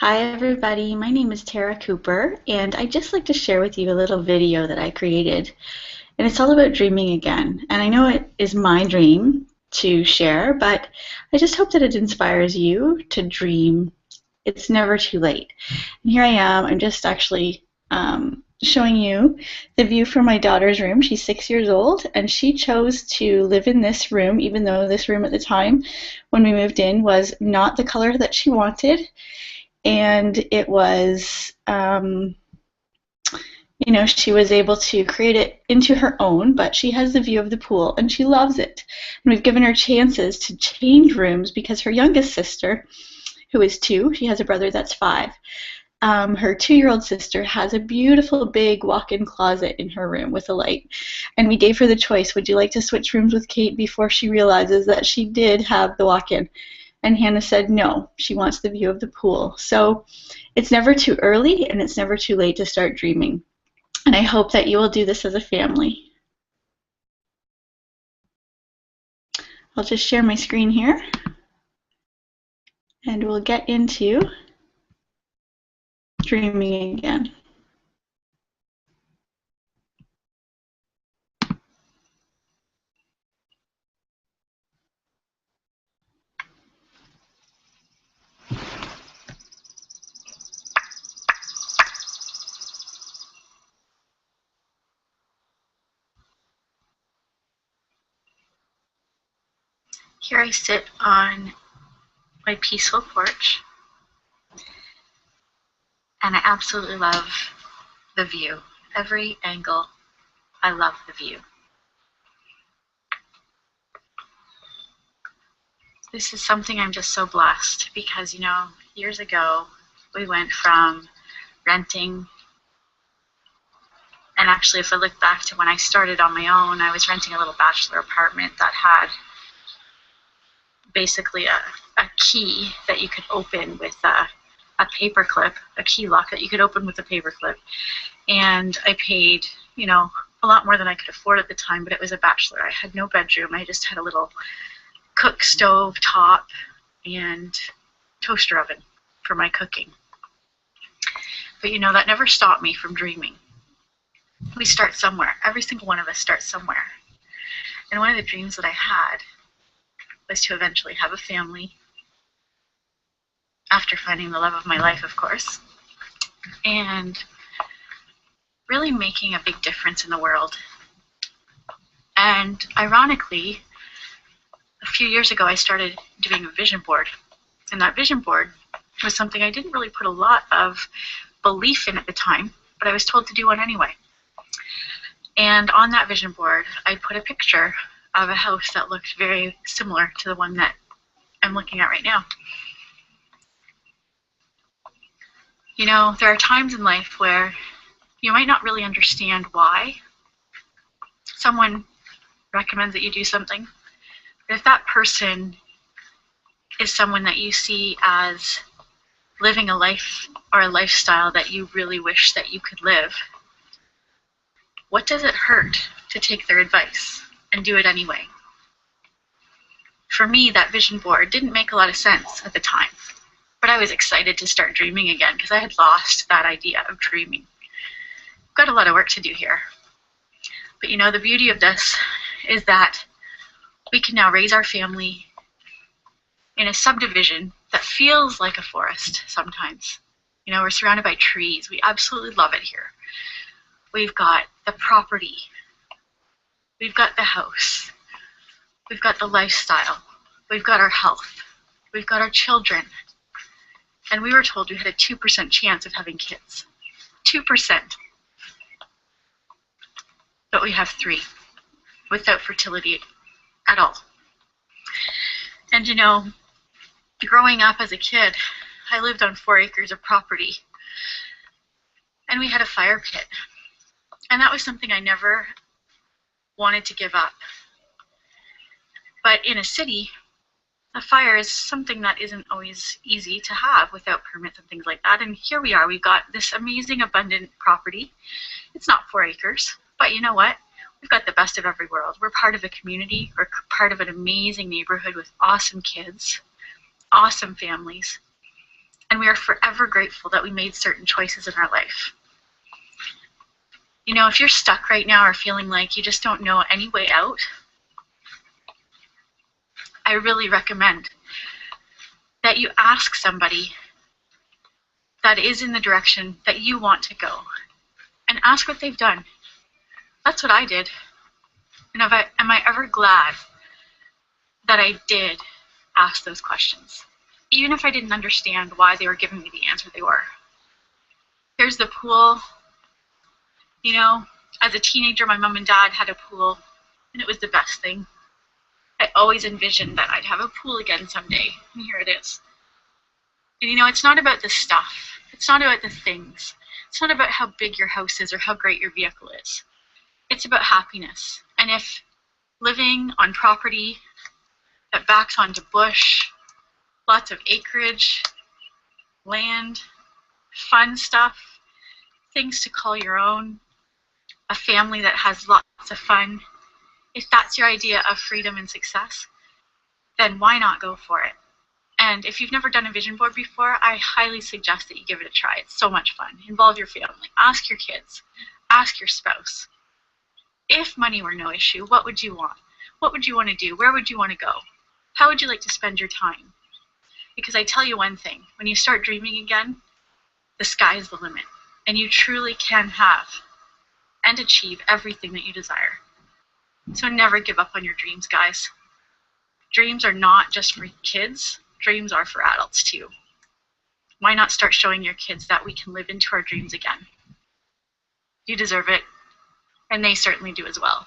Hi everybody, my name is Tara Cooper and I'd just like to share with you a little video that I created. And it's all about dreaming again. And I know it is my dream to share, but I just hope that it inspires you to dream. It's never too late. And here I am, I'm just actually showing you the view from my daughter's room. She's 6 years old and she chose to live in this room, even though this room at the time when we moved in was not the color that she wanted. And it was she was able to create it into her own, but she has the view of the pool and she loves it. And we've given her chances to change rooms because her youngest sister, who is 2, she has a brother that's 5. Her 2-year-old sister has a beautiful big walk-in closet in her room with a light. And we gave her the choice, would you like to switch rooms with Kate before she realizes that she did have the walk-in? And Hannah said no, she wants the view of the pool. So it's never too early and it's never too late to start dreaming. And I hope that you will do this as a family. I'll just share my screen here and we'll get into dreaming again. Here I sit on my peaceful porch and I absolutely love the view. Every angle, I love the view. This is something I'm just so blessed because, years ago we went from renting, and actually if I look back to when I started on my own, I was renting a little bachelor apartment that had basically a key that you could open with a paper clip, a key lock that you could open with a paper clip. And I paid, a lot more than I could afford at the time, but it was a bachelor. I had no bedroom. I just had a little cook stove top and toaster oven for my cooking. But that never stopped me from dreaming. We start somewhere. Every single one of us starts somewhere. And one of the dreams that I had was to eventually have a family, after finding the love of my life, of course, and really making a big difference in the world. And ironically, a few years ago I started doing a vision board, and that vision board was something I didn't really put a lot of belief in at the time, but I was told to do one anyway. And on that vision board I put a picture of a house that looked very similar to the one that I'm looking at right now. There are times in life where you might not really understand why someone recommends that you do something, but if that person is someone that you see as living a life or a lifestyle that you really wish that you could live, what does it hurt to take their advice and do it anyway? For me, that vision board didn't make a lot of sense at the time, but I was excited to start dreaming again because I had lost that idea of dreaming. I've got a lot of work to do here. But the beauty of this is that we can now raise our family in a subdivision that feels like a forest sometimes. We're surrounded by trees. We absolutely love it here. We've got the property. We've got the house. We've got the lifestyle. We've got our health. We've got our children. And we were told we had a 2% chance of having kids. 2%. But we have 3 without fertility at all. And growing up as a kid, I lived on 4 acres of property. And we had a fire pit. And that was something I never wanted to give up. But in a city, a fire is something that isn't always easy to have without permits and things like that. And here we are, we've got this amazing abundant property. It's not 4 acres, but you know what? We've got the best of every world. We're part of a community. We're part of an amazing neighborhood with awesome kids, awesome families. And we are forever grateful that we made certain choices in our life. You know, if you're stuck right now or feeling like you just don't know any way out, I really recommend that you ask somebody that is in the direction that you want to go and ask what they've done. That's what I did. And am I ever glad that I did ask those questions, even if I didn't understand why they were giving me the answer they were. Here's the pool. You know, as a teenager, my mom and dad had a pool, and it was the best thing. I always envisioned that I'd have a pool again someday, and here it is. And you know, it's not about the stuff. It's not about the things. It's not about how big your house is or how great your vehicle is. It's about happiness. And if living on property that backs onto bush, lots of acreage, land, fun stuff, things to call your own, a family that has lots of fun, if that's your idea of freedom and success, then why not go for it? And if you've never done a vision board before, I highly suggest that you give it a try. It's so much fun. Involve your family. Ask your kids. Ask your spouse. If money were no issue, what would you want? What would you want to do? Where would you want to go? How would you like to spend your time? Because I tell you one thing, when you start dreaming again, the sky is the limit. And you truly can have and achieve everything that you desire. So never give up on your dreams, guys. Dreams are not just for kids. Dreams are for adults too. Why not start showing your kids that we can live into our dreams again? You deserve it, and they certainly do as well.